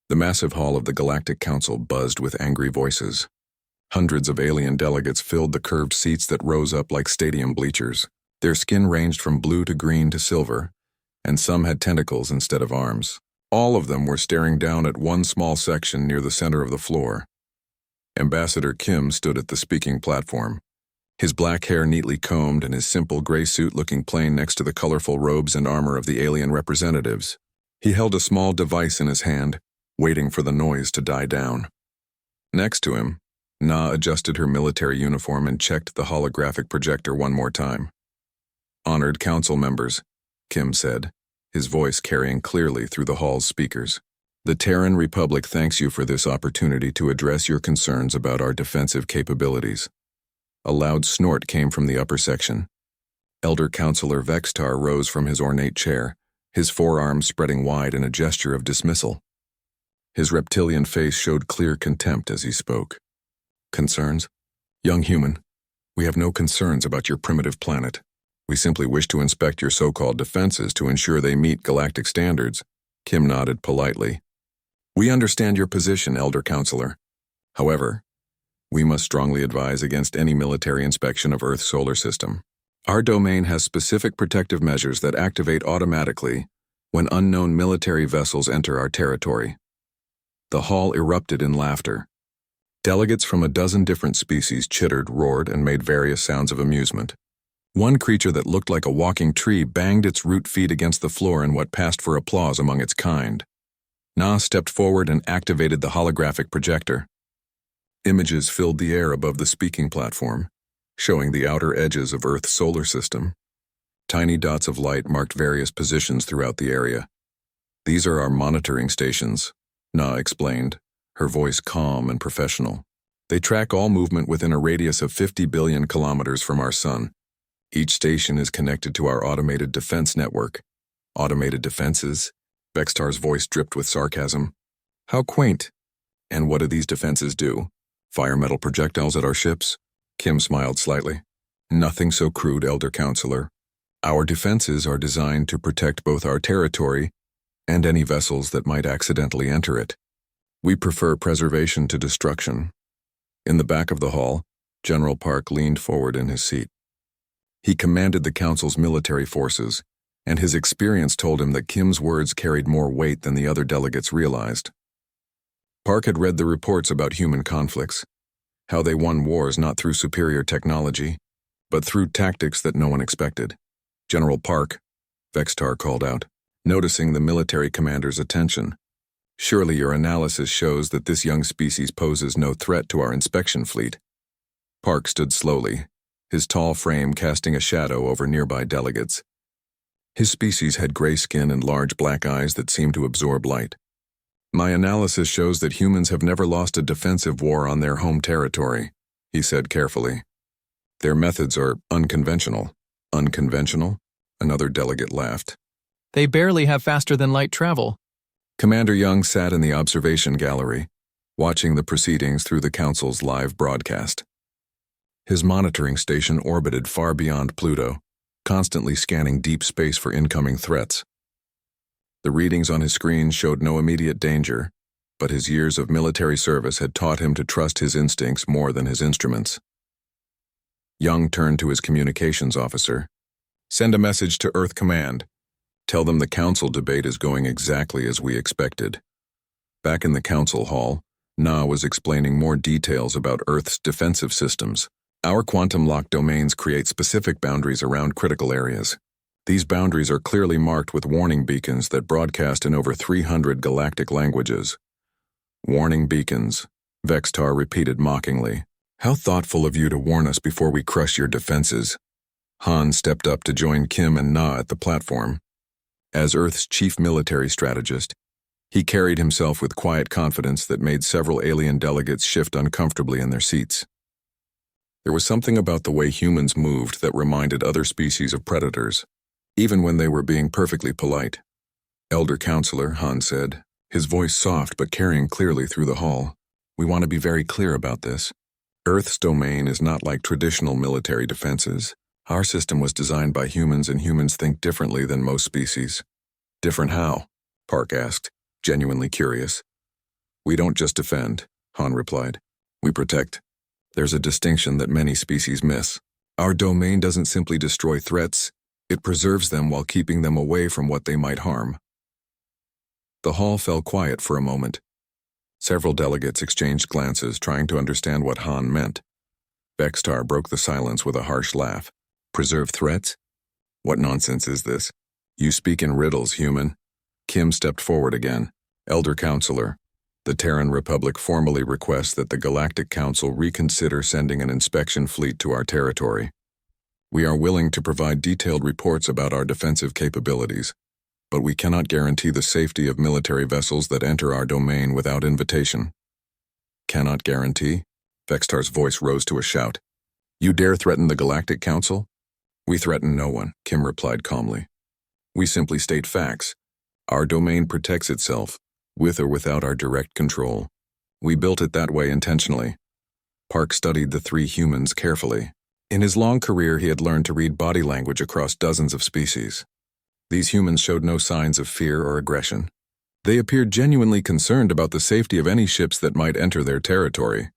The massive hall of the Galactic Council buzzed with angry voices. Hundreds of alien delegates filled the curved seats that rose up like stadium bleachers. Their skin ranged from blue to green to silver, and some had tentacles instead of arms. All of them were staring down at one small section near the center of the floor. Ambassador Kim stood at the speaking platform, his black hair neatly combed and his simple gray suit looking plain next to the colorful robes and armor of the alien representatives. He held a small device in his hand, waiting for the noise to die down. Next to him, Na adjusted her military uniform and checked the holographic projector one more time. "Honored council members," Kim said, his voice carrying clearly through the hall's speakers. "The Terran Republic thanks you for this opportunity to address your concerns about our defensive capabilities." A loud snort came from the upper section. Elder Counselor Vextar rose from his ornate chair, his forearms spreading wide in a gesture of dismissal. His reptilian face showed clear contempt as he spoke. "Concerns? Young human, we have no concerns about your primitive planet. We simply wish to inspect your so-called defenses to ensure they meet galactic standards." Kim nodded politely. "We understand your position, Elder Counselor. However, we must strongly advise against any military inspection of Earth's solar system. Our domain has specific protective measures that activate automatically when unknown military vessels enter our territory." The hall erupted in laughter. Delegates from a dozen different species chittered, roared, and made various sounds of amusement. One creature that looked like a walking tree banged its root feet against the floor in what passed for applause among its kind. Na stepped forward and activated the holographic projector. Images filled the air above the speaking platform, showing the outer edges of Earth's solar system. Tiny dots of light marked various positions throughout the area. "These are our monitoring stations," Na explained, her voice calm and professional. "They track all movement within a radius of 50 billion kilometers from our sun. Each station is connected to our automated defense network." "Automated defenses?" Vextar's voice dripped with sarcasm. "How quaint. And what do these defenses do? Fire metal projectiles at our ships?" Kim smiled slightly. "Nothing so crude, Elder Counselor. Our defenses are designed to protect both our territory and any vessels that might accidentally enter it. We prefer preservation to destruction." In the back of the hall, General Park leaned forward in his seat. He commanded the Council's military forces, and his experience told him that Kim's words carried more weight than the other delegates realized. Park had read the reports about human conflicts, how they won wars not through superior technology, but through tactics that no one expected. "General Park," Vextar called out, noticing the military commander's attention. "Surely your analysis shows that this young species poses no threat to our inspection fleet." Park stood slowly, his tall frame casting a shadow over nearby delegates. His species had gray skin and large black eyes that seemed to absorb light. "My analysis shows that humans have never lost a defensive war on their home territory," he said carefully. "Their methods are unconventional." "Unconventional?" Another delegate laughed. "They barely have faster-than-light travel." Commander Young sat in the observation gallery, watching the proceedings through the Council's live broadcast. His monitoring station orbited far beyond Pluto, constantly scanning deep space for incoming threats. The readings on his screen showed no immediate danger, but his years of military service had taught him to trust his instincts more than his instruments. Young turned to his communications officer. "Send a message to Earth Command. Tell them the Council debate is going exactly as we expected." Back in the Council Hall, Na was explaining more details about Earth's defensive systems. "Our quantum lock domains create specific boundaries around critical areas. These boundaries are clearly marked with warning beacons that broadcast in over 300 galactic languages." "Warning beacons," Vextar repeated mockingly. "How thoughtful of you to warn us before we crush your defenses." Han stepped up to join Kim and Na at the platform. As Earth's chief military strategist, he carried himself with quiet confidence that made several alien delegates shift uncomfortably in their seats. There was something about the way humans moved that reminded other species of predators, even when they were being perfectly polite. "Elder Counselor," Han said, his voice soft but carrying clearly through the hall, "we want to be very clear about this. Earth's domain is not like traditional military defenses. Our system was designed by humans, and humans think differently than most species." "Different how?" Park asked, genuinely curious. We don't just defend, Han replied. We protect. There's a distinction that many species miss. Our domain doesn't simply destroy threats, it preserves them while keeping them away from what they might harm. The hall fell quiet for a moment. Several delegates exchanged glances, trying to understand what Han meant. Vextar broke the silence with a harsh laugh. Preserve threats? What nonsense is this? You speak in riddles, human. Kim stepped forward again. Elder Counselor, the Terran Republic formally requests that the Galactic Council reconsider sending an inspection fleet to our territory. We are willing to provide detailed reports about our defensive capabilities, but we cannot guarantee the safety of military vessels that enter our domain without invitation. Cannot guarantee? Vextar's voice rose to a shout. You dare threaten the Galactic Council? We threaten no one, Kim replied calmly. We simply state facts. Our domain protects itself, with or without our direct control. We built it that way intentionally. Park studied the three humans carefully. In his long career, he had learned to read body language across dozens of species. These humans showed no signs of fear or aggression. They appeared genuinely concerned about the safety of any ships that might enter their territory.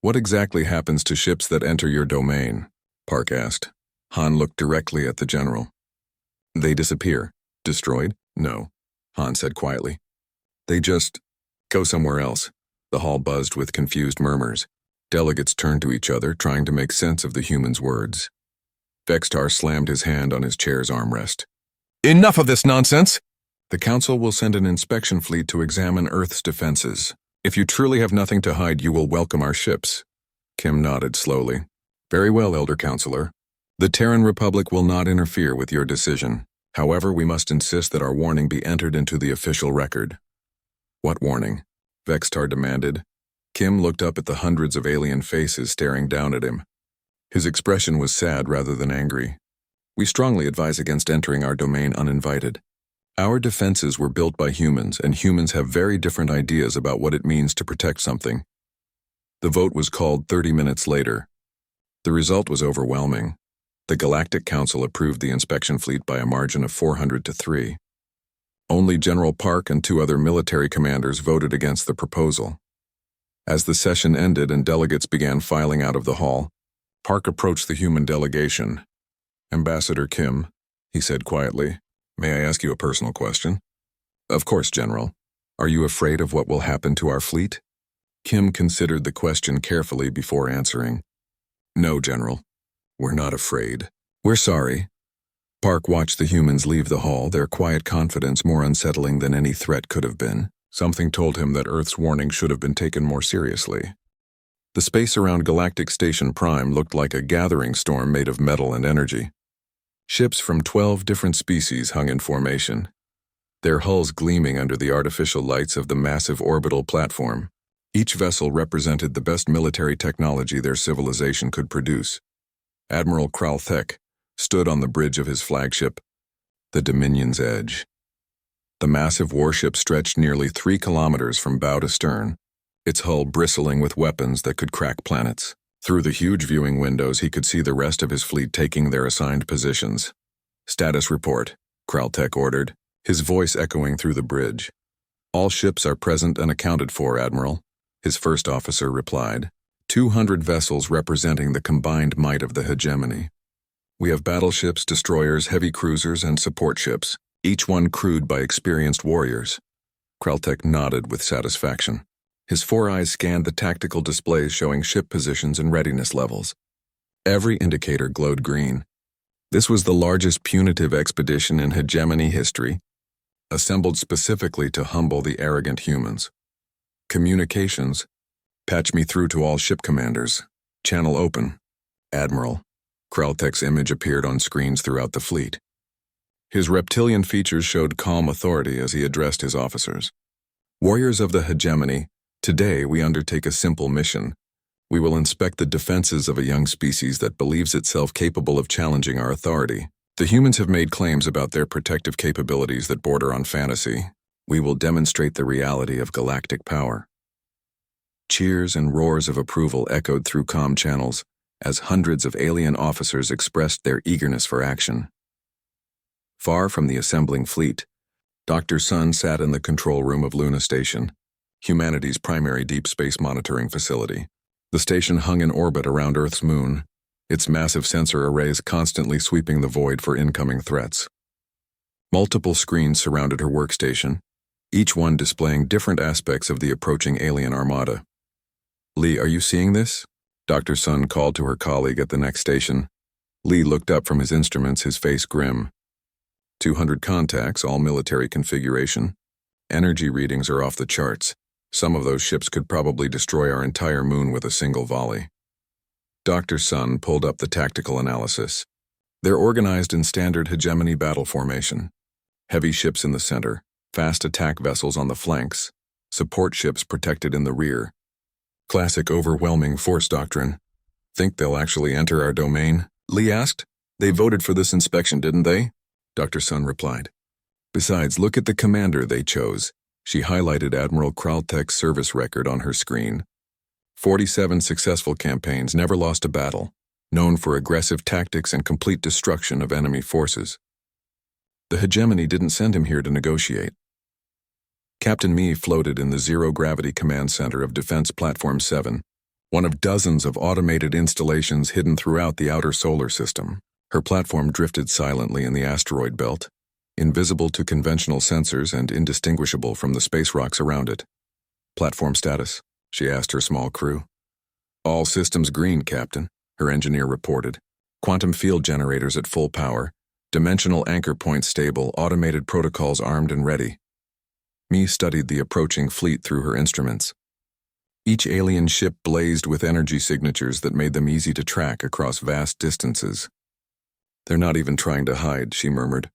What exactly happens to ships that enter your domain? Park asked. Han looked directly at the general. They disappear. Destroyed? No, Han said quietly. They just go somewhere else. The hall buzzed with confused murmurs. Delegates turned to each other, trying to make sense of the human's words. Vextar slammed his hand on his chair's armrest. Enough of this nonsense! The Council will send an inspection fleet to examine Earth's defenses. If you truly have nothing to hide, you will welcome our ships. Kim nodded slowly. Very well, Elder Counselor. The Terran Republic will not interfere with your decision. However, we must insist that our warning be entered into the official record. What warning? Vextar demanded. Kim looked up at the hundreds of alien faces staring down at him. His expression was sad rather than angry. We strongly advise against entering our domain uninvited. Our defenses were built by humans, and humans have very different ideas about what it means to protect something. The vote was called 30 minutes later. The result was overwhelming. The Galactic Council approved the inspection fleet by a margin of 400 to 3. Only General Park and 2 other military commanders voted against the proposal. As the session ended and delegates began filing out of the hall, Park approached the human delegation. Ambassador Kim, he said quietly, may I ask you a personal question? Of course, General. Are you afraid of what will happen to our fleet? Kim considered the question carefully before answering. No, General. We're not afraid. We're sorry. Park watched the humans leave the hall, their quiet confidence more unsettling than any threat could have been. Something told him that Earth's warning should have been taken more seriously. The space around Galactic Station Prime looked like a gathering storm made of metal and energy. Ships from 12 different species hung in formation, their hulls gleaming under the artificial lights of the massive orbital platform. Each vessel represented the best military technology their civilization could produce. Admiral Kralthek stood on the bridge of his flagship, the Dominion's Edge. The massive warship stretched nearly 3 kilometers from bow to stern, its hull bristling with weapons that could crack planets. Through the huge viewing windows, he could see the rest of his fleet taking their assigned positions. Status report, Kraltek ordered, his voice echoing through the bridge. All ships are present and accounted for, Admiral, his first officer replied. 200 vessels representing the combined might of the hegemony. We have battleships, destroyers, heavy cruisers, and support ships, each one crewed by experienced warriors. Kraltek nodded with satisfaction. His 4 eyes scanned the tactical displays showing ship positions and readiness levels. Every indicator glowed green. This was the largest punitive expedition in hegemony history, assembled specifically to humble the arrogant humans. Communications. Patch me through to all ship commanders. Channel open. Admiral. Kraltek's image appeared on screens throughout the fleet. His reptilian features showed calm authority as he addressed his officers. Warriors of the hegemony, today we undertake a simple mission. We will inspect the defenses of a young species that believes itself capable of challenging our authority. The humans have made claims about their protective capabilities that border on fantasy. We will demonstrate the reality of galactic power. Cheers and roars of approval echoed through comm channels as hundreds of alien officers expressed their eagerness for action. Far from the assembling fleet, Dr. Sun sat in the control room of Luna Station. humanity's primary deep space monitoring facility. The station hung in orbit around Earth's moon, its massive sensor arrays constantly sweeping the void for incoming threats. Multiple screens surrounded her workstation, each one displaying different aspects of the approaching alien armada. "Lee, are you seeing this?" Dr. Sun called to her colleague at the next station. Lee looked up from his instruments, his face grim. 200 contacts, all military configuration. Energy readings are off the charts. Some of those ships could probably destroy our entire moon with a single volley. Dr. Sun pulled up the tactical analysis. They're organized in standard hegemony battle formation. Heavy ships in the center, fast attack vessels on the flanks, support ships protected in the rear. Classic overwhelming force doctrine. "Think they'll actually enter our domain?" Lee asked. "They voted for this inspection, didn't they?" Dr. Sun replied. "Besides, look at the commander they chose." She highlighted Admiral Kraltek's service record on her screen. 47 successful campaigns, never lost a battle, known for aggressive tactics and complete destruction of enemy forces. The hegemony didn't send him here to negotiate. Captain Mi floated in the zero-gravity command center of Defense Platform 7, one of dozens of automated installations hidden throughout the outer solar system. Her platform drifted silently in the asteroid belt, invisible to conventional sensors and indistinguishable from the space rocks around it. "Platform status?" she asked her small crew. "All systems green, Captain," her engineer reported. "Quantum field generators at full power, dimensional anchor points stable, automated protocols armed and ready." Mi studied the approaching fleet through her instruments. Each alien ship blazed with energy signatures that made them easy to track across vast distances. "They're not even trying to hide," she murmured.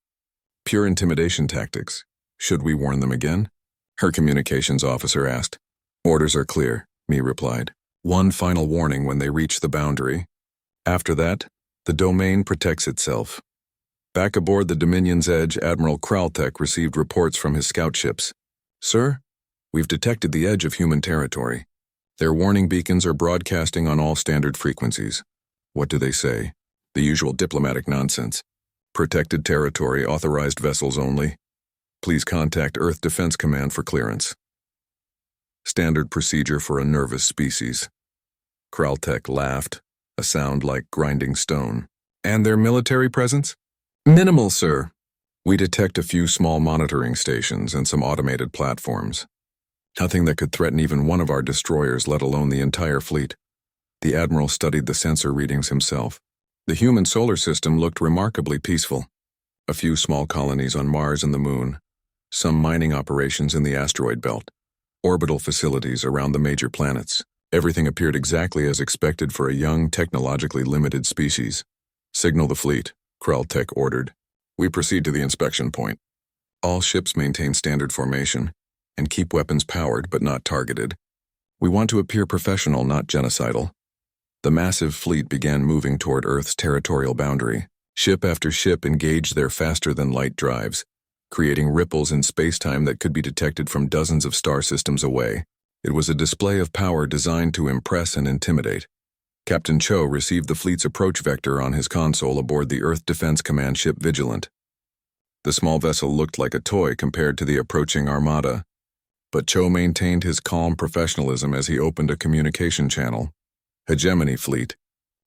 "Pure intimidation tactics. Should we warn them again?" Her communications officer asked. "Orders are clear," Mi replied. "One final warning when they reach the boundary. After that, the domain protects itself." Back aboard the Dominion's Edge, Admiral Kraltek received reports from his scout ships. "Sir, we've detected the edge of human territory. Their warning beacons are broadcasting on all standard frequencies." "What do they say?" "The usual diplomatic nonsense. Protected territory, authorized vessels only. Please contact Earth Defense Command for clearance." Standard procedure for a nervous species. Kraltek laughed, a sound like grinding stone. "And their military presence?" "Minimal, sir. We detect a few small monitoring stations and some automated platforms. Nothing that could threaten even one of our destroyers, let alone the entire fleet." The Admiral studied the sensor readings himself. The human solar system looked remarkably peaceful. A few small colonies on Mars and the Moon, some mining operations in the asteroid belt, orbital facilities around the major planets. Everything appeared exactly as expected for a young, technologically limited species. "Signal the fleet," Kraltek ordered. "We proceed to the inspection point. All ships maintain standard formation and keep weapons powered but not targeted. We want to appear professional, not genocidal." The massive fleet began moving toward Earth's territorial boundary. Ship after ship engaged their faster-than-light drives, creating ripples in space-time that could be detected from dozens of star systems away. It was a display of power designed to impress and intimidate. Captain Cho received the fleet's approach vector on his console aboard the Earth Defense Command ship Vigilant. The small vessel looked like a toy compared to the approaching armada, but Cho maintained his calm professionalism as he opened a communication channel. "Hegemony Fleet.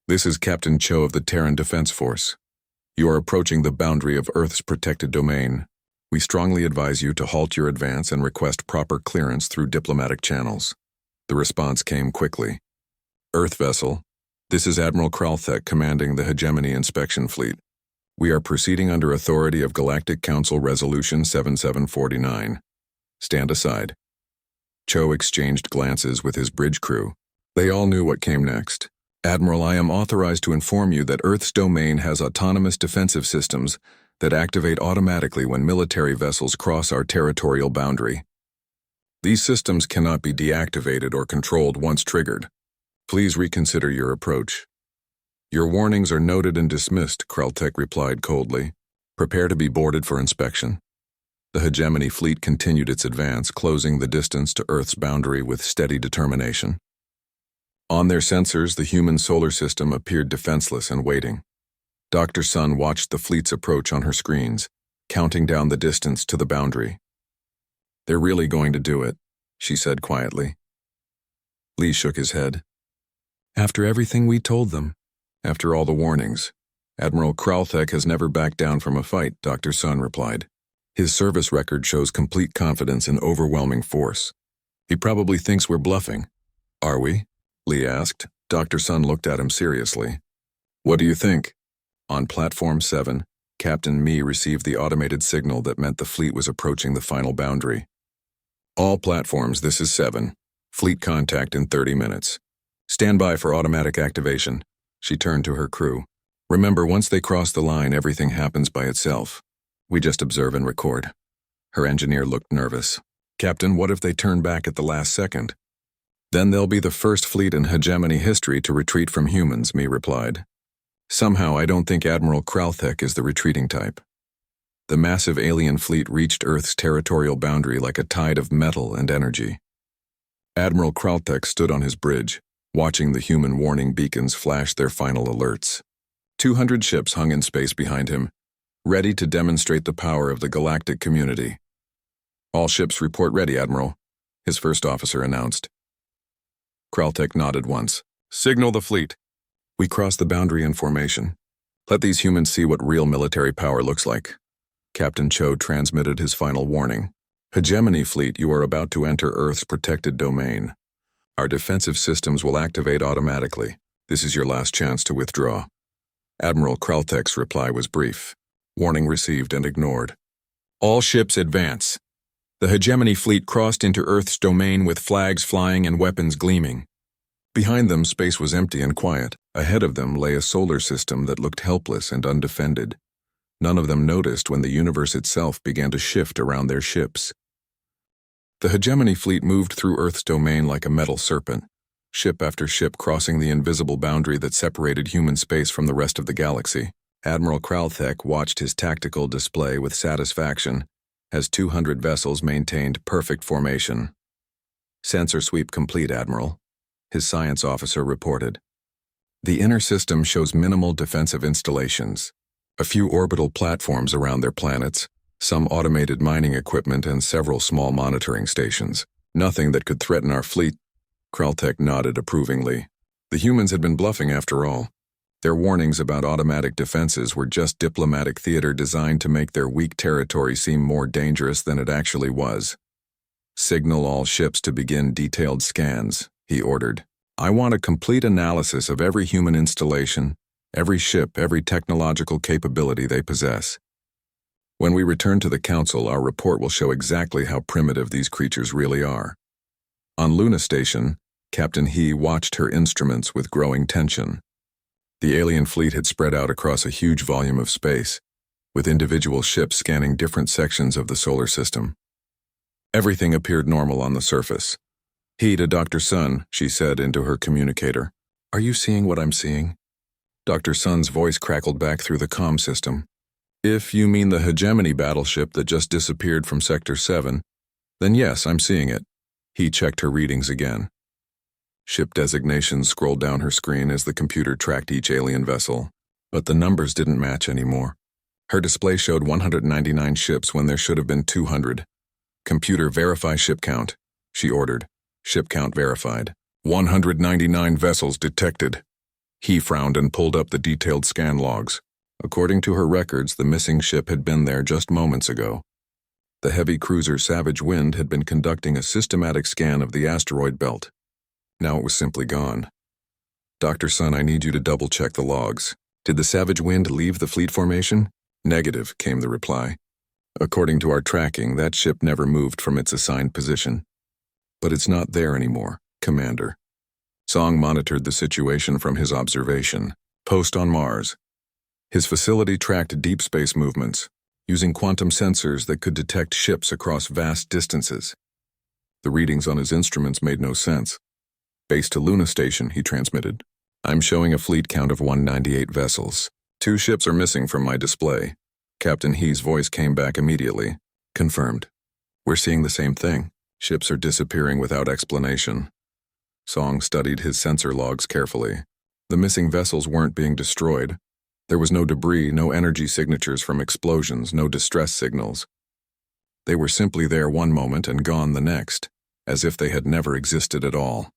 This is Captain Cho of the Terran Defense Force. You are approaching the boundary of Earth's protected domain. We strongly advise you to halt your advance and request proper clearance through diplomatic channels." The response came quickly. "Earth vessel. This is Admiral Kraltek commanding the Hegemony Inspection Fleet. We are proceeding under authority of Galactic Council Resolution 7749. Stand aside." Cho exchanged glances with his bridge crew. They all knew what came next. "Admiral, I am authorized to inform you that Earth's domain has autonomous defensive systems that activate automatically when military vessels cross our territorial boundary. These systems cannot be deactivated or controlled once triggered. Please reconsider your approach." "Your warnings are noted and dismissed," Kraltek replied coldly. "Prepare to be boarded for inspection." The Hegemony fleet continued its advance, closing the distance to Earth's boundary with steady determination. On their sensors, the human solar system appeared defenseless and waiting. Dr. Sun watched the fleet's approach on her screens, counting down the distance to the boundary. "They're really going to do it," she said quietly. Lee shook his head. After everything we told them, after all the warnings, Admiral Kralthek has never backed down from a fight, Dr. Sun replied. His service record shows complete confidence in overwhelming force. He probably thinks we're bluffing. Are we? Lee asked. Dr. Sun looked at him seriously. What do you think? On Platform 7, Captain Mi received the automated signal that meant the fleet was approaching the final boundary. All platforms, this is 7. Fleet contact in 30 minutes. Stand by for automatic activation. She turned to her crew. Remember, once they cross the line, everything happens by itself. We just observe and record. Her engineer looked nervous. Captain, what if they turn back at the last second? Then they'll be the first fleet in hegemony history to retreat from humans, Mi replied. Somehow, I don't think Admiral Kralthek is the retreating type. The massive alien fleet reached Earth's territorial boundary like a tide of metal and energy. Admiral Kralthek stood on his bridge, watching the human warning beacons flash their final alerts. 200 ships hung in space behind him, ready to demonstrate the power of the galactic community. All ships report ready, Admiral, his first officer announced. Kralthek nodded once. Signal the fleet. We cross the boundary in formation. Let these humans see what real military power looks like. Captain Cho transmitted his final warning. Hegemony fleet, you are about to enter Earth's protected domain. Our defensive systems will activate automatically. This is your last chance to withdraw. Admiral Kralthek's reply was brief. Warning received and ignored. All ships advance. The hegemony fleet crossed into Earth's domain with flags flying and weapons gleaming. Behind them, space was empty and quiet. Ahead of them lay a solar system that looked helpless and undefended. None of them noticed when the universe itself began to shift around their ships. The hegemony fleet moved through Earth's domain like a metal serpent, ship after ship crossing the invisible boundary that separated human space from the rest of the galaxy. Admiral Kralthek watched his tactical display with satisfaction as 200 vessels maintained perfect formation. Sensor sweep complete, Admiral, his science officer reported. The inner system shows minimal defensive installations, a few orbital platforms around their planets, some automated mining equipment, and several small monitoring stations. Nothing that could threaten our fleet. Kralthek nodded approvingly. The humans had been bluffing after all. Their warnings about automatic defenses were just diplomatic theater designed to make their weak territory seem more dangerous than it actually was. Signal all ships to begin detailed scans, he ordered. I want a complete analysis of every human installation, every ship, every technological capability they possess. When we return to the Council, our report will show exactly how primitive these creatures really are. On Luna Station, Captain He watched her instruments with growing tension. The alien fleet had spread out across a huge volume of space, with individual ships scanning different sections of the solar system. Everything appeared normal on the surface. He to Dr. Sun, she said into her communicator. Are you seeing what I'm seeing? Dr. Sun's voice crackled back through the comm system. If you mean the hegemony battleship that just disappeared from Sector 7, then yes, I'm seeing it. He checked her readings again. Ship designations scrolled down her screen as the computer tracked each alien vessel, but the numbers didn't match anymore. Her display showed 199 ships when there should have been 200. Computer, verify ship count, she ordered. Ship count verified. 199 vessels detected. He frowned and pulled up the detailed scan logs. According to her records, the missing ship had been there just moments ago. The heavy cruiser Savage Wind had been conducting a systematic scan of the asteroid belt. Now it was simply gone. Dr. Sun, I need you to double-check the logs. Did the Savage Wind leave the fleet formation? Negative, came the reply. According to our tracking, that ship never moved from its assigned position. But it's not there anymore, Commander. Song monitored the situation from his observation post on Mars. His facility tracked deep space movements, using quantum sensors that could detect ships across vast distances. The readings on his instruments made no sense. Base to Luna Station, he transmitted. I'm showing a fleet count of 198 vessels. 2 ships are missing from my display. Captain He's voice came back immediately. Confirmed. We're seeing the same thing. Ships are disappearing without explanation. Song studied his sensor logs carefully. The missing vessels weren't being destroyed. There was no debris, no energy signatures from explosions, no distress signals. They were simply there one moment and gone the next, as if they had never existed at all.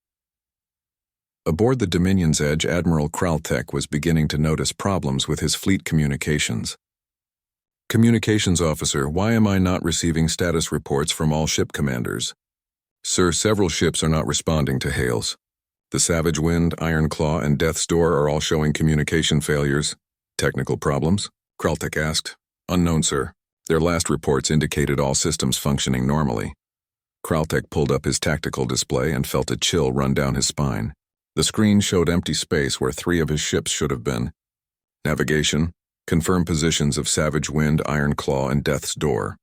Aboard the Dominion's Edge, Admiral Kraltek was beginning to notice problems with his fleet communications. Communications officer, why am I not receiving status reports from all ship commanders? Sir, several ships are not responding to hails. The Savage Wind, Iron Claw, and Death's Door are all showing communication failures. Technical problems? Kraltek asked. Unknown, sir. Their last reports indicated all systems functioning normally. Kraltek pulled up his tactical display and felt a chill run down his spine. The screen showed empty space where 3 of his ships should have been. Navigation. Confirm positions of Savage Wind, Iron Claw, and Death's Door.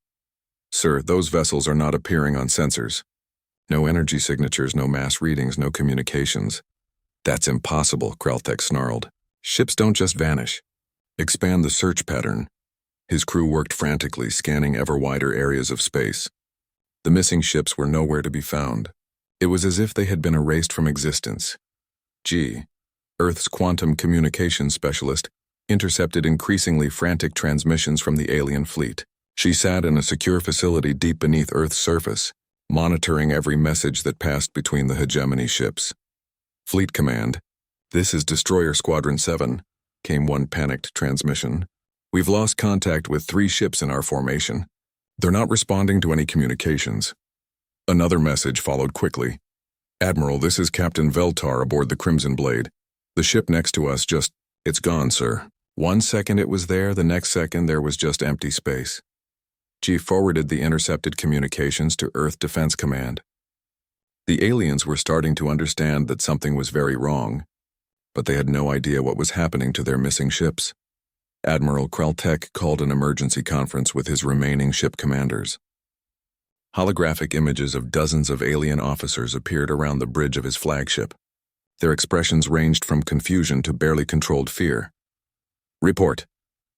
Sir, those vessels are not appearing on sensors. No energy signatures, no mass readings, no communications. That's impossible, Kraltek snarled. Ships don't just vanish. Expand the search pattern. His crew worked frantically, scanning ever wider areas of space. The missing ships were nowhere to be found. It was as if they had been erased from existence. G. Earth's quantum communications specialist intercepted increasingly frantic transmissions from the alien fleet. She sat in a secure facility deep beneath Earth's surface, monitoring every message that passed between the hegemony ships. Fleet Command, this is Destroyer Squadron 7, came one panicked transmission. We've lost contact with 3 ships in our formation. They're not responding to any communications. Another message followed quickly. Admiral, this is Captain Veltar aboard the Crimson Blade. The ship next to us it's gone, sir. 1 second it was there, the next second there was just empty space. G forwarded the intercepted communications to Earth Defense Command. The aliens were starting to understand that something was very wrong, but they had no idea what was happening to their missing ships. Admiral Kraltek called an emergency conference with his remaining ship commanders. Holographic images of dozens of alien officers appeared around the bridge of his flagship. Their expressions ranged from confusion to barely controlled fear. Report,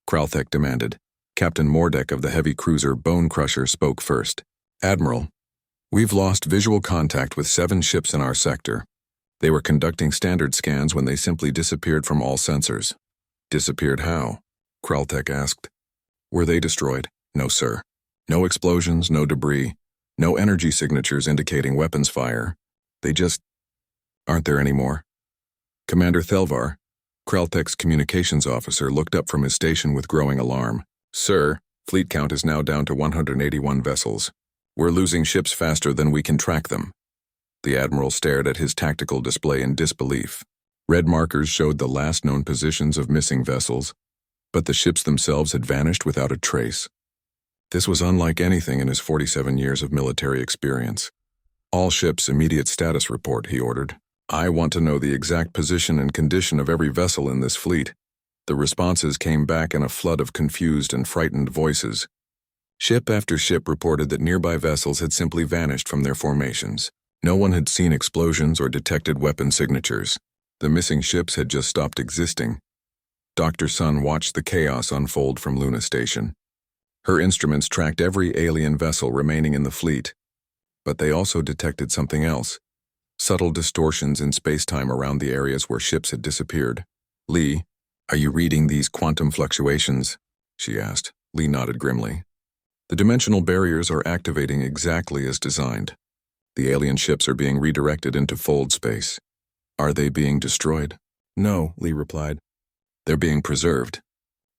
Kraltek demanded. Captain Mordek of the heavy cruiser Bone Crusher spoke first. Admiral, we've lost visual contact with 7 ships in our sector. They were conducting standard scans when they simply disappeared from all sensors. Disappeared how? Kraltek asked. Were they destroyed? No, sir. No explosions, no debris, no energy signatures indicating weapons fire. They just aren't there anymore. Commander Thelvar, Kraltek's communications officer, looked up from his station with growing alarm. Sir, fleet count is now down to 181 vessels. We're losing ships faster than we can track them. The Admiral stared at his tactical display in disbelief. Red markers showed the last known positions of missing vessels, but the ships themselves had vanished without a trace. This was unlike anything in his 47 years of military experience. All ships, immediate status report, he ordered. I want to know the exact position and condition of every vessel in this fleet. The responses came back in a flood of confused and frightened voices. Ship after ship reported that nearby vessels had simply vanished from their formations. No one had seen explosions or detected weapon signatures. The missing ships had just stopped existing. Dr. Sun watched the chaos unfold from Luna Station. Her instruments tracked every alien vessel remaining in the fleet, but they also detected something else. Subtle distortions in space-time around the areas where ships had disappeared. Lee, are you reading these quantum fluctuations? She asked. Lee nodded grimly. The dimensional barriers are activating exactly as designed. The alien ships are being redirected into fold space. Are they being destroyed? No, Lee replied. They're being preserved.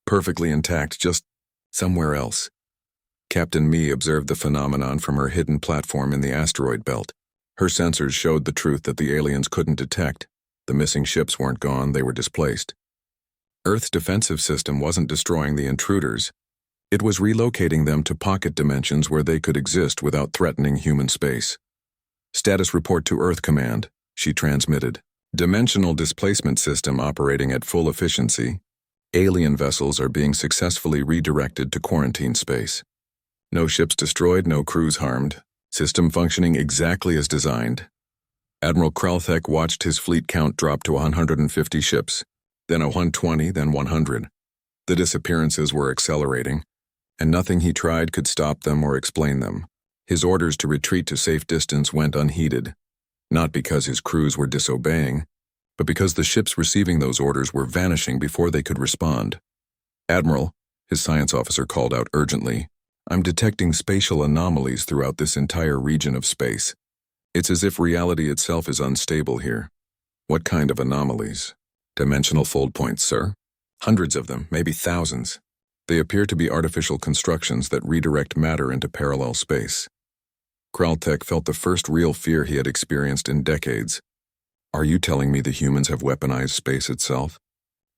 Perfectly intact, just somewhere else. Captain Mee observed the phenomenon from her hidden platform in the asteroid belt. Her sensors showed the truth that the aliens couldn't detect. The missing ships weren't gone, they were displaced. Earth's defensive system wasn't destroying the intruders. It was relocating them to pocket dimensions where they could exist without threatening human space. Status report to Earth Command, she transmitted. Dimensional displacement system operating at full efficiency. Alien vessels are being successfully redirected to quarantine space. No ships destroyed, no crews harmed. System functioning exactly as designed. Admiral Kraltek watched his fleet count drop to 150 ships, then 120, then 100. The disappearances were accelerating, and nothing he tried could stop them or explain them. His orders to retreat to safe distance went unheeded, not because his crews were disobeying, but because the ships receiving those orders were vanishing before they could respond. Admiral, his science officer called out urgently, I'm detecting spatial anomalies throughout this entire region of space. It's as if reality itself is unstable here. What kind of anomalies? Dimensional fold points, sir. Hundreds of them, maybe thousands. They appear to be artificial constructions that redirect matter into parallel space. Kraltek felt the first real fear he had experienced in decades. Are you telling me the humans have weaponized space itself?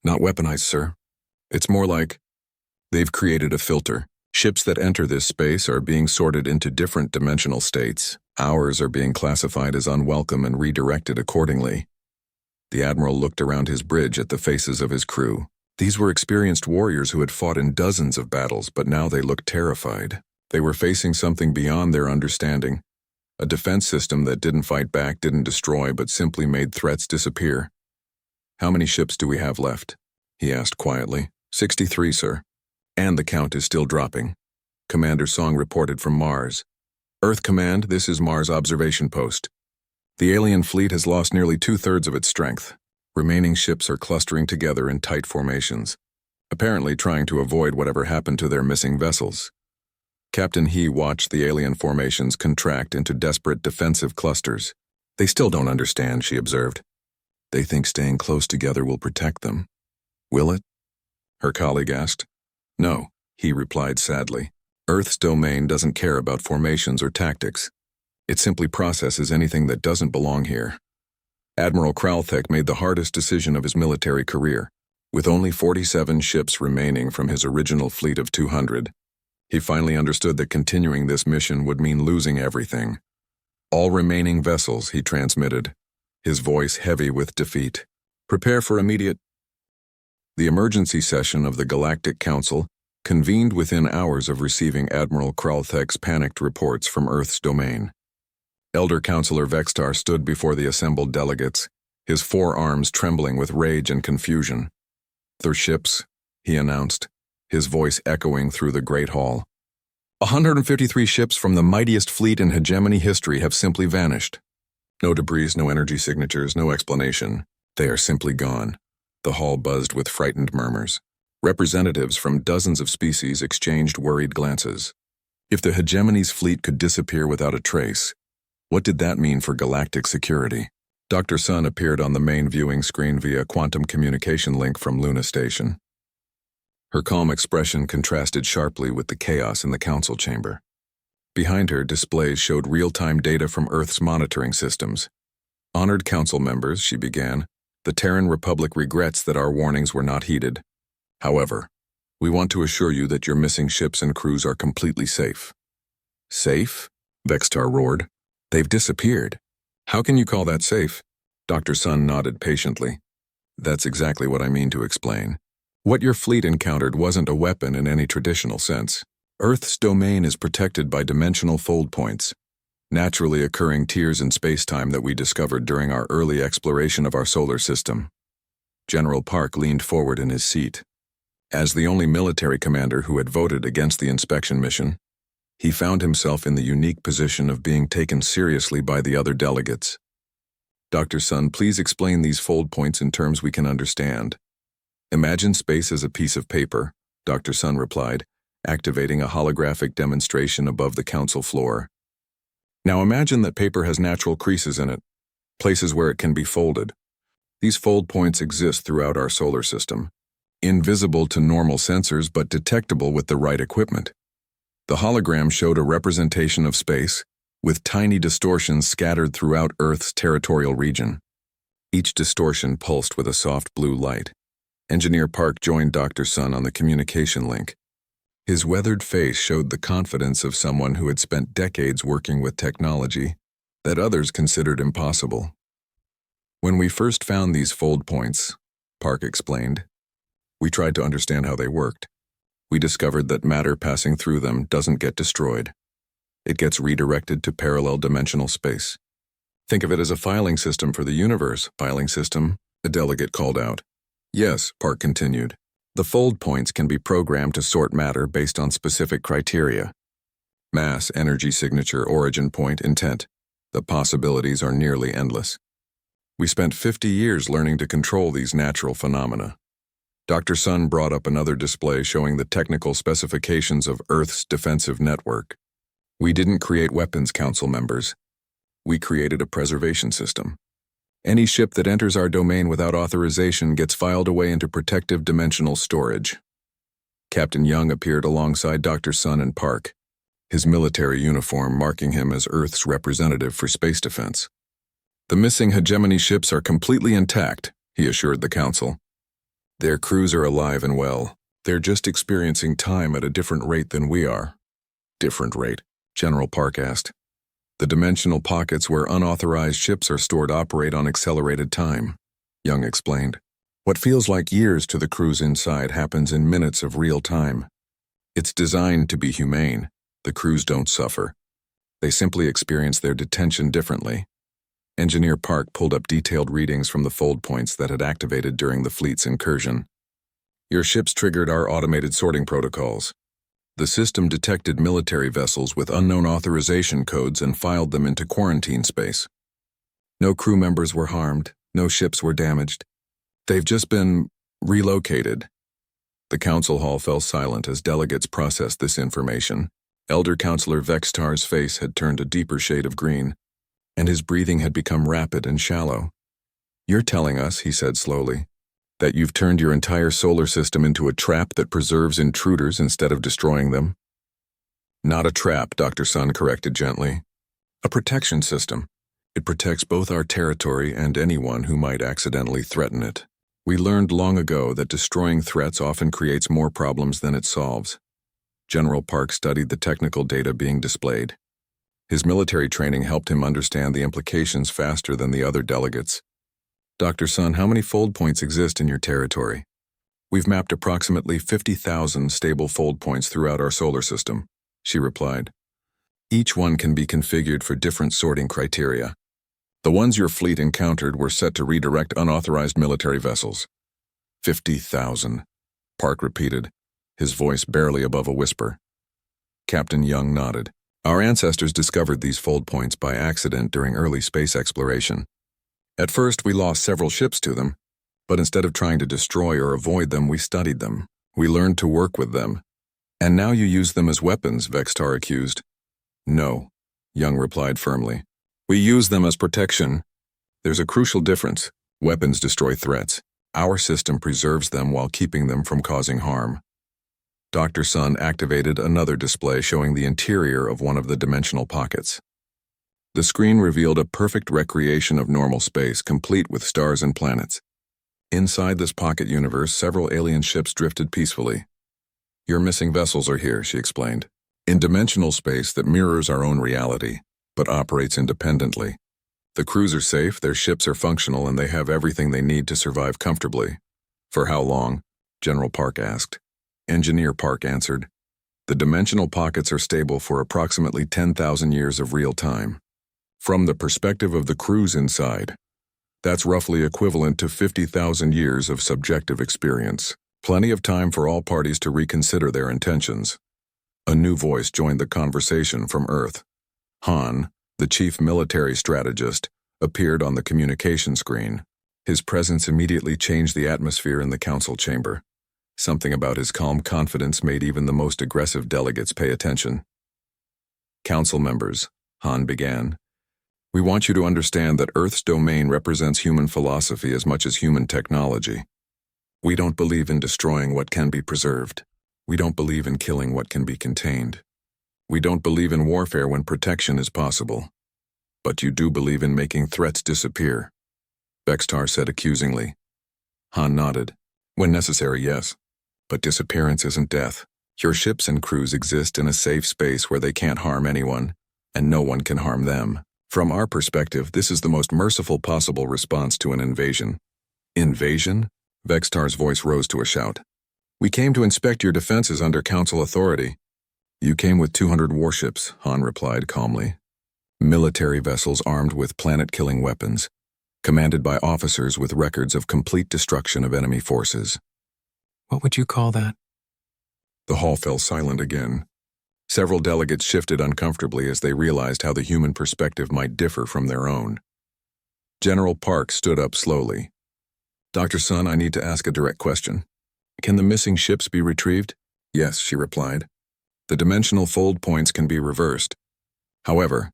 Not weaponized, sir. It's more like they've created a filter. Ships that enter this space are being sorted into different dimensional states. Ours are being classified as unwelcome and redirected accordingly. The Admiral looked around his bridge at the faces of his crew. These were experienced warriors who had fought in dozens of battles, but now they looked terrified. They were facing something beyond their understanding. A defense system that didn't fight back, didn't destroy, but simply made threats disappear. How many ships do we have left? He asked quietly. 63, sir. And the count is still dropping. Commander Song reported from Mars. Earth Command, this is Mars Observation Post. The alien fleet has lost nearly 2/3 of its strength. Remaining ships are clustering together in tight formations, apparently trying to avoid whatever happened to their missing vessels. Captain He watched the alien formations contract into desperate defensive clusters. They still don't understand, she observed. They think staying close together will protect them. Will it? Her colleague asked. No, he replied sadly. Earth's domain doesn't care about formations or tactics. It simply processes anything that doesn't belong here. Admiral Kraltek made the hardest decision of his military career. With only 47 ships remaining from his original fleet of 200, he finally understood that continuing this mission would mean losing everything. All remaining vessels, he transmitted, his voice heavy with defeat. Prepare for immediate. The emergency session of the Galactic Council convened within hours of receiving Admiral Kraltek's panicked reports from Earth's domain. Elder Counselor Vextar stood before the assembled delegates, his forearms trembling with rage and confusion. Their ships, he announced, his voice echoing through the Great Hall. 153 ships from the mightiest fleet in hegemony history have simply vanished. No debris, no energy signatures, no explanation. They are simply gone. The hall buzzed with frightened murmurs. Representatives from dozens of species exchanged worried glances. If the hegemony's fleet could disappear without a trace, what did that mean for galactic security? Dr. Sun appeared on the main viewing screen via quantum communication link from Luna Station. Her calm expression contrasted sharply with the chaos in the council chamber. Behind her, displays showed real-time data from Earth's monitoring systems. Honored council members, she began, the Terran Republic regrets that our warnings were not heeded. However, we want to assure you that your missing ships and crews are completely safe. Safe? Vextar roared. They've disappeared. How can you call that safe? Dr. Sun nodded patiently. That's exactly what I mean to explain. What your fleet encountered wasn't a weapon in any traditional sense. Earth's domain is protected by dimensional fold points, naturally occurring tiers in space-time that we discovered during our early exploration of our solar system. General Park leaned forward in his seat. As the only military commander who had voted against the inspection mission, he found himself in the unique position of being taken seriously by the other delegates. Dr. Sun, please explain these fold points in terms we can understand. Imagine space as a piece of paper, Dr. Sun replied, activating a holographic demonstration above the council floor. Now imagine that paper has natural creases in it, places where it can be folded. These fold points exist throughout our solar system, invisible to normal sensors but detectable with the right equipment. The hologram showed a representation of space, with tiny distortions scattered throughout Earth's territorial region. Each distortion pulsed with a soft blue light. Engineer Park joined Dr. Sun on the communication link. His weathered face showed the confidence of someone who had spent decades working with technology that others considered impossible. When we first found these fold points, Park explained, we tried to understand how they worked. We discovered that matter passing through them doesn't get destroyed. It gets redirected to parallel dimensional space. Think of it as a filing system for the universe. Filing system, a delegate called out. Yes, Park continued. The fold points can be programmed to sort matter based on specific criteria. Mass, energy signature, origin point, intent. The possibilities are nearly endless. We spent 50 years learning to control these natural phenomena. Dr. Sun brought up another display showing the technical specifications of Earth's defensive network. We didn't create weapons, council members. We created a preservation system. Any ship that enters our domain without authorization gets filed away into protective dimensional storage. Captain Young appeared alongside Dr. Sun and Park, his military uniform marking him as Earth's representative for space defense. The missing hegemony ships are completely intact, he assured the Council. Their crews are alive and well. They're just experiencing time at a different rate than we are. Different rate? General Park asked. The dimensional pockets where unauthorized ships are stored operate on accelerated time, Young explained. What feels like years to the crews inside happens in minutes of real time. It's designed to be humane. The crews don't suffer. They simply experience their detention differently. Engineer Park pulled up detailed readings from the fold points that had activated during the fleet's incursion. Your ships triggered our automated sorting protocols. The system detected military vessels with unknown authorization codes and filed them into quarantine space. No crew members were harmed, no ships were damaged. They've just been relocated. The council hall fell silent as delegates processed this information. Elder Counselor Vextar's face had turned a deeper shade of green, and his breathing had become rapid and shallow. You're telling us, he said slowly, that you've turned your entire solar system into a trap that preserves intruders instead of destroying them? Not a trap, Dr. Sun corrected gently. A protection system. It protects both our territory and anyone who might accidentally threaten it. We learned long ago that destroying threats often creates more problems than it solves. General Park studied the technical data being displayed. His military training helped him understand the implications faster than the other delegates. Dr. Sun, how many fold points exist in your territory? We've mapped approximately 50,000 stable fold points throughout our solar system, she replied. Each one can be configured for different sorting criteria. The ones your fleet encountered were set to redirect unauthorized military vessels. 50,000, Park repeated, his voice barely above a whisper. Captain Young nodded. Our ancestors discovered these fold points by accident during early space exploration. At first, we lost several ships to them, but instead of trying to destroy or avoid them, we studied them. We learned to work with them. And now you use them as weapons, Vextar accused. No, Young replied firmly. We use them as protection. There's a crucial difference. Weapons destroy threats. Our system preserves them while keeping them from causing harm. Dr. Sun activated another display showing the interior of one of the dimensional pockets. The screen revealed a perfect recreation of normal space, complete with stars and planets. Inside this pocket universe, several alien ships drifted peacefully. Your missing vessels are here, she explained. In dimensional space that mirrors our own reality, but operates independently. The crews are safe, their ships are functional, and they have everything they need to survive comfortably. For how long? General Park asked. Engineer Park answered. The dimensional pockets are stable for approximately 10,000 years of real time. From the perspective of the crews inside, that's roughly equivalent to 50,000 years of subjective experience. Plenty of time for all parties to reconsider their intentions. A new voice joined the conversation from Earth. Han, the chief military strategist, appeared on the communication screen. His presence immediately changed the atmosphere in the council chamber. Something about his calm confidence made even the most aggressive delegates pay attention. Council members, Han began. We want you to understand that Earth's domain represents human philosophy as much as human technology. We don't believe in destroying what can be preserved. We don't believe in killing what can be contained. We don't believe in warfare when protection is possible. But you do believe in making threats disappear, Vextar said accusingly. Han nodded. When necessary, yes. But disappearance isn't death. Your ships and crews exist in a safe space where they can't harm anyone, and no one can harm them. From our perspective, this is the most merciful possible response to an invasion. Invasion? Vextar's voice rose to a shout. We came to inspect your defenses under Council authority. You came with 200 warships, Han replied calmly. Military vessels armed with planet-killing weapons, commanded by officers with records of complete destruction of enemy forces. What would you call that? The hall fell silent again. Several delegates shifted uncomfortably as they realized how the human perspective might differ from their own. General Park stood up slowly. Dr. Sun, I need to ask a direct question. Can the missing ships be retrieved? Yes, she replied. The dimensional fold points can be reversed. However,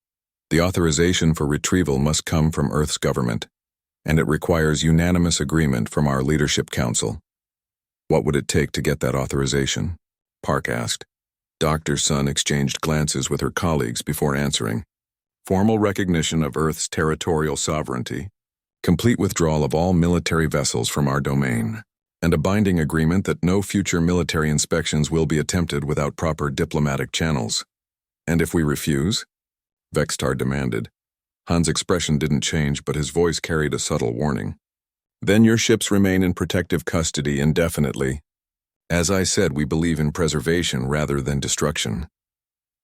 The authorization for retrieval must come from Earth's government, and it requires unanimous agreement from our leadership council. What would it take to get that authorization? Park asked. Dr. Sun exchanged glances with her colleagues before answering. Formal recognition of Earth's territorial sovereignty, complete withdrawal of all military vessels from our domain, and a binding agreement that no future military inspections will be attempted without proper diplomatic channels. And if we refuse? Vextar demanded. Han's expression didn't change, but his voice carried a subtle warning. Then your ships remain in protective custody indefinitely. As I said, we believe in preservation rather than destruction.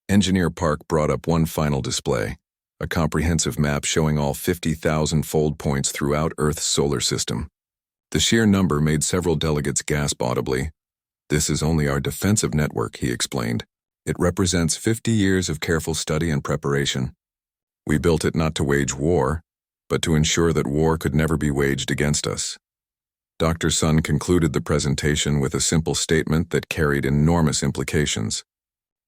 Engineer Park brought up one final display, a comprehensive map showing all 50,000 fold points throughout Earth's solar system. The sheer number made several delegates gasp audibly. This is only our defensive network, he explained. It represents 50 years of careful study and preparation. We built it not to wage war, but to ensure that war could never be waged against us. Dr. Sun concluded the presentation with a simple statement that carried enormous implications.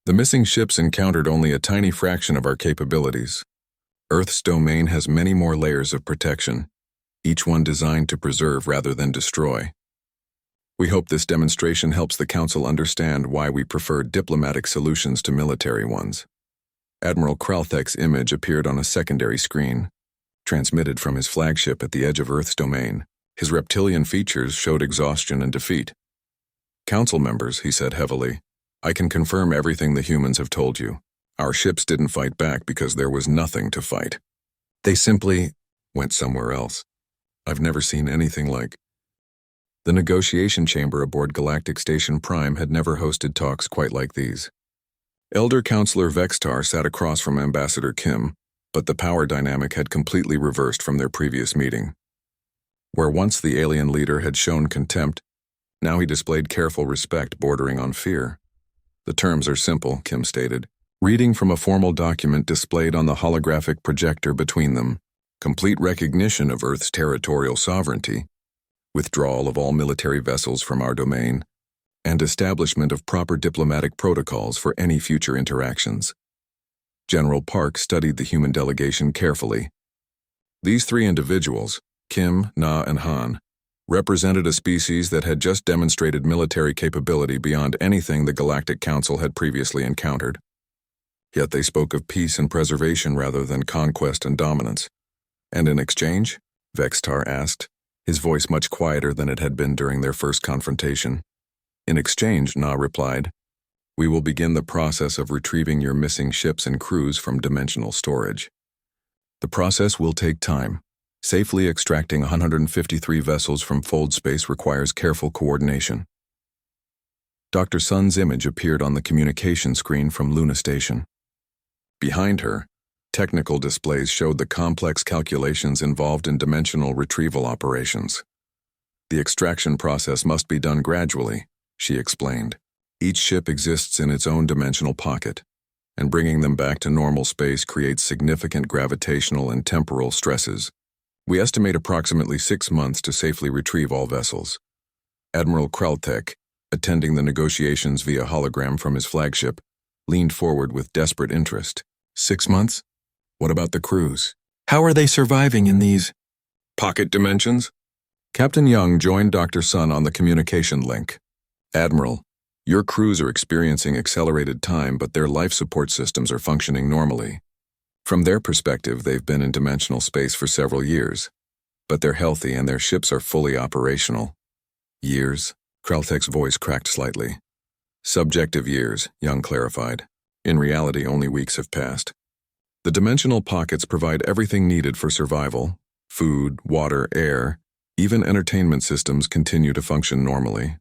The missing ships encountered only a tiny fraction of our capabilities. Earth's domain has many more layers of protection, each one designed to preserve rather than destroy. We hope this demonstration helps the Council understand why we prefer diplomatic solutions to military ones. Admiral Kralthek's image appeared on a secondary screen, transmitted from his flagship at the edge of Earth's domain. His reptilian features showed exhaustion and defeat. Council members, he said heavily, I can confirm everything the humans have told you. Our ships didn't fight back because there was nothing to fight. They simply went somewhere else. I've never seen anything like. The negotiation chamber aboard Galactic Station Prime had never hosted talks quite like these. Elder Counselor Vextar sat across from Ambassador Kim, but the power dynamic had completely reversed from their previous meeting. Where once the alien leader had shown contempt, now he displayed careful respect bordering on fear. The terms are simple, Kim stated, reading from a formal document displayed on the holographic projector between them: complete recognition of Earth's territorial sovereignty, withdrawal of all military vessels from our domain, and establishment of proper diplomatic protocols for any future interactions. General Park studied the human delegation carefully. These three individuals, Kim, Na, and Han, represented a species that had just demonstrated military capability beyond anything the Galactic Council had previously encountered. Yet they spoke of peace and preservation rather than conquest and dominance. And in exchange? Vextar asked, his voice much quieter than it had been during their first confrontation. In exchange, Na replied, we will begin the process of retrieving your missing ships and crews from dimensional storage. The process will take time. Safely extracting 153 vessels from fold space requires careful coordination. Dr. Sun's image appeared on the communication screen from Luna Station. Behind her, technical displays showed the complex calculations involved in dimensional retrieval operations. The extraction process must be done gradually, she explained. Each ship exists in its own dimensional pocket, and bringing them back to normal space creates significant gravitational and temporal stresses. We estimate approximately 6 months to safely retrieve all vessels. Admiral Kraltek, attending the negotiations via hologram from his flagship, leaned forward with desperate interest. 6 months? What about the crews? How are they surviving in these pocket dimensions? Captain Young joined Dr. Sun on the communication link. Admiral, your crews are experiencing accelerated time, but their life support systems are functioning normally. From their perspective, they've been in dimensional space for several years, but they're healthy and their ships are fully operational. Years? Kraltek's voice cracked slightly. Subjective years, Young clarified. In reality, only weeks have passed. The dimensional pockets provide everything needed for survival. Food, water, air, even entertainment systems continue to function normally.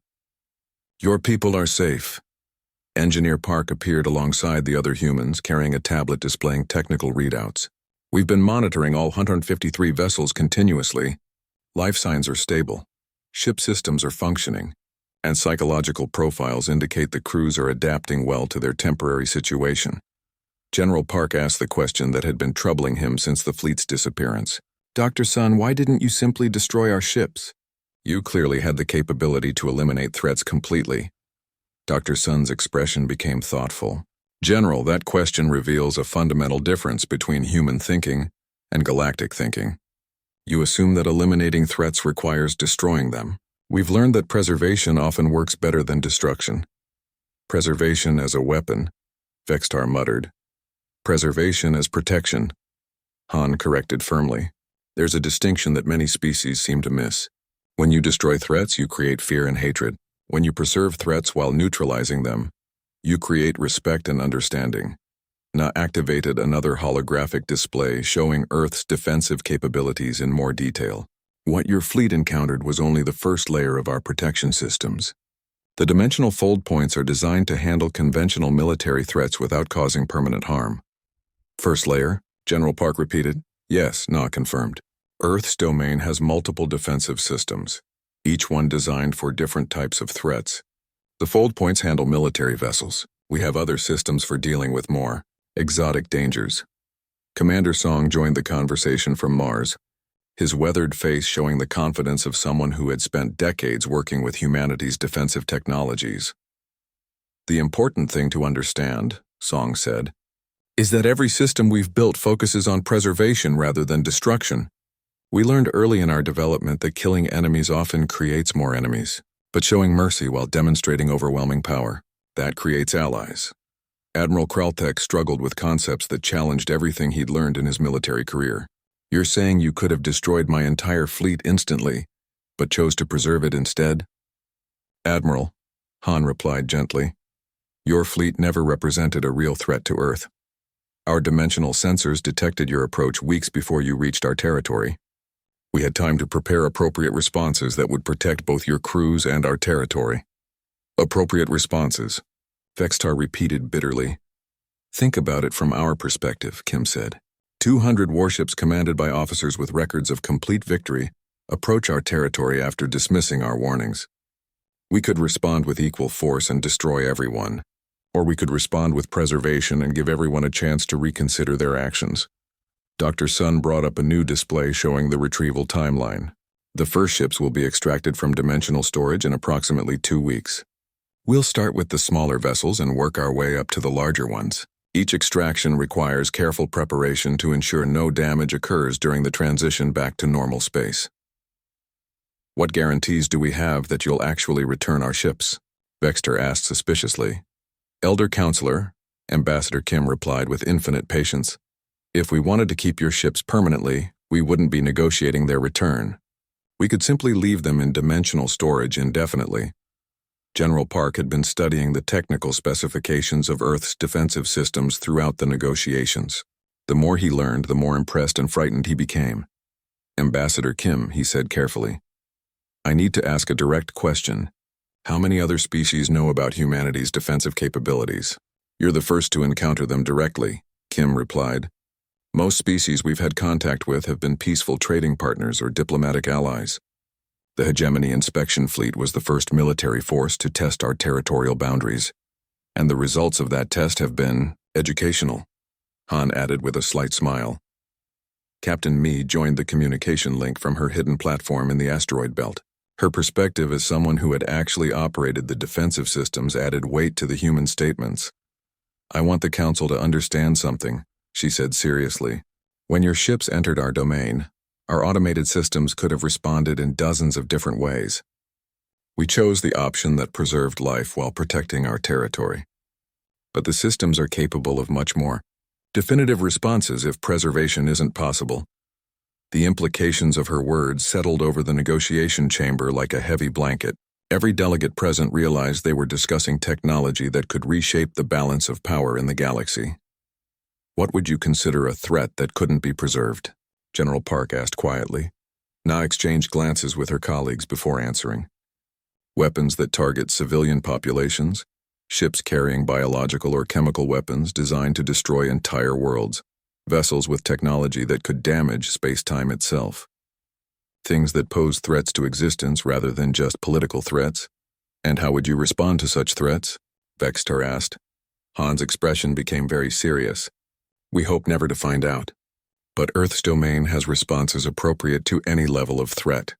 Your people are safe. Engineer Park appeared alongside the other humans, carrying a tablet displaying technical readouts. We've been monitoring all 153 vessels continuously. Life signs are stable. Ship systems are functioning, and psychological profiles indicate the crews are adapting well to their temporary situation. General Park asked the question that had been troubling him since the fleet's disappearance. Dr. Sun, why didn't you simply destroy our ships? You clearly had the capability to eliminate threats completely. Dr. Sun's expression became thoughtful. General, that question reveals a fundamental difference between human thinking and galactic thinking. You assume that eliminating threats requires destroying them. We've learned that preservation often works better than destruction. Preservation as a weapon, Vextar muttered. Preservation as protection, Han corrected firmly. There's a distinction that many species seem to miss. When you destroy threats, you create fear and hatred. When you preserve threats while neutralizing them, you create respect and understanding. Na activated another holographic display showing Earth's defensive capabilities in more detail. What your fleet encountered was only the first layer of our protection systems. The dimensional fold points are designed to handle conventional military threats without causing permanent harm. First layer, General Park repeated. Yes, Na confirmed. Earth's domain has multiple defensive systems, each one designed for different types of threats. The fold points handle military vessels. We have other systems for dealing with more exotic dangers. Commander Song joined the conversation from Mars, his weathered face showing the confidence of someone who had spent decades working with humanity's defensive technologies. The important thing to understand, Song said, is that every system we've built focuses on preservation rather than destruction. We learned early in our development that killing enemies often creates more enemies, but showing mercy while demonstrating overwhelming power, that creates allies. Admiral Kraltek struggled with concepts that challenged everything he'd learned in his military career. You're saying you could have destroyed my entire fleet instantly, but chose to preserve it instead? Admiral, Han replied gently, your fleet never represented a real threat to Earth. Our dimensional sensors detected your approach weeks before you reached our territory. We had time to prepare appropriate responses that would protect both your crews and our territory. Appropriate responses, Vextar repeated bitterly. Think about it from our perspective, Kim said. 200 warships commanded by officers with records of complete victory approach our territory after dismissing our warnings. We could respond with equal force and destroy everyone, or we could respond with preservation and give everyone a chance to reconsider their actions. Dr. Sun brought up a new display showing the retrieval timeline. The first ships will be extracted from dimensional storage in approximately 2 weeks. We'll start with the smaller vessels and work our way up to the larger ones. Each extraction requires careful preparation to ensure no damage occurs during the transition back to normal space. What guarantees do we have that you'll actually return our ships? Vextar asked suspiciously. Elder Counselor, Ambassador Kim replied with infinite patience. If we wanted to keep your ships permanently, we wouldn't be negotiating their return. We could simply leave them in dimensional storage indefinitely. General Park had been studying the technical specifications of Earth's defensive systems throughout the negotiations. The more he learned, the more impressed and frightened he became. Ambassador Kim, he said carefully, I need to ask a direct question. How many other species know about humanity's defensive capabilities? You're the first to encounter them directly, Kim replied. Most species we've had contact with have been peaceful trading partners or diplomatic allies. The Hegemony Inspection Fleet was the first military force to test our territorial boundaries, and the results of that test have been educational, Han added with a slight smile. Captain Mi joined the communication link from her hidden platform in the asteroid belt. Her perspective as someone who had actually operated the defensive systems added weight to the human statements. I want the Council to understand something, she said seriously. When your ships entered our domain, our automated systems could have responded in dozens of different ways. We chose the option that preserved life while protecting our territory. But the systems are capable of much more. Definitive responses if preservation isn't possible. The implications of her words settled over the negotiation chamber like a heavy blanket. Every delegate present realized they were discussing technology that could reshape the balance of power in the galaxy. What would you consider a threat that couldn't be preserved? General Park asked quietly. Na exchanged glances with her colleagues before answering. Weapons that target civilian populations, ships carrying biological or chemical weapons designed to destroy entire worlds, vessels with technology that could damage space-time itself. Things that pose threats to existence rather than just political threats. And how would you respond to such threats? Vextar asked. Han's expression became very serious. We hope never to find out. But Earth's domain has responses appropriate to any level of threat.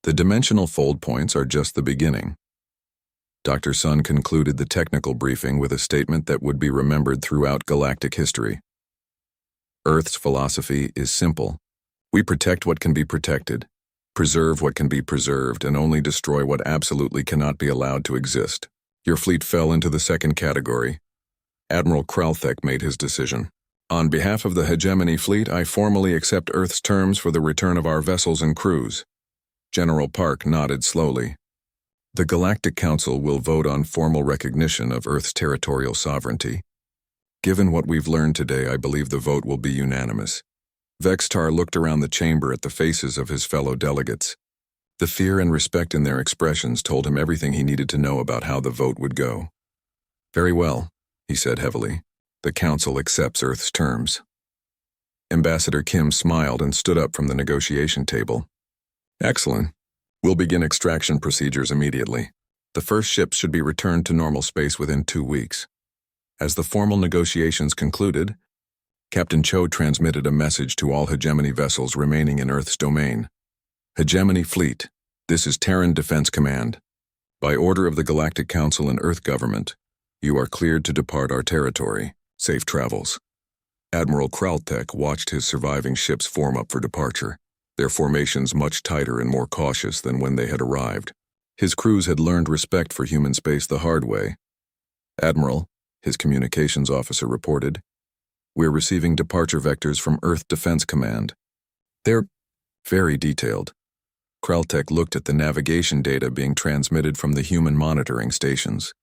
The dimensional fold points are just the beginning. Dr. Sun concluded the technical briefing with a statement that would be remembered throughout galactic history. Earth's philosophy is simple. We protect what can be protected, preserve what can be preserved, and only destroy what absolutely cannot be allowed to exist. Your fleet fell into the second category. Admiral Kralthek made his decision. On behalf of the Hegemony Fleet, I formally accept Earth's terms for the return of our vessels and crews. General Park nodded slowly. The Galactic Council will vote on formal recognition of Earth's territorial sovereignty. Given what we've learned today, I believe the vote will be unanimous. Vextar looked around the chamber at the faces of his fellow delegates. The fear and respect in their expressions told him everything he needed to know about how the vote would go. Very well, he said heavily. The Council accepts Earth's terms. Ambassador Kim smiled and stood up from the negotiation table. Excellent. We'll begin extraction procedures immediately. The first ships should be returned to normal space within 2 weeks. As the formal negotiations concluded, Captain Cho transmitted a message to all Hegemony vessels remaining in Earth's domain. Hegemony Fleet, this is Terran Defense Command. By order of the Galactic Council and Earth Government, you are cleared to depart our territory. Safe travels. Admiral Kraltek watched his surviving ships form up for departure, their formations much tighter and more cautious than when they had arrived. His crews had learned respect for human space the hard way. Admiral, his communications officer reported, we're receiving departure vectors from Earth Defense Command. They're very detailed. Kraltek looked at the navigation data being transmitted from the human monitoring stations.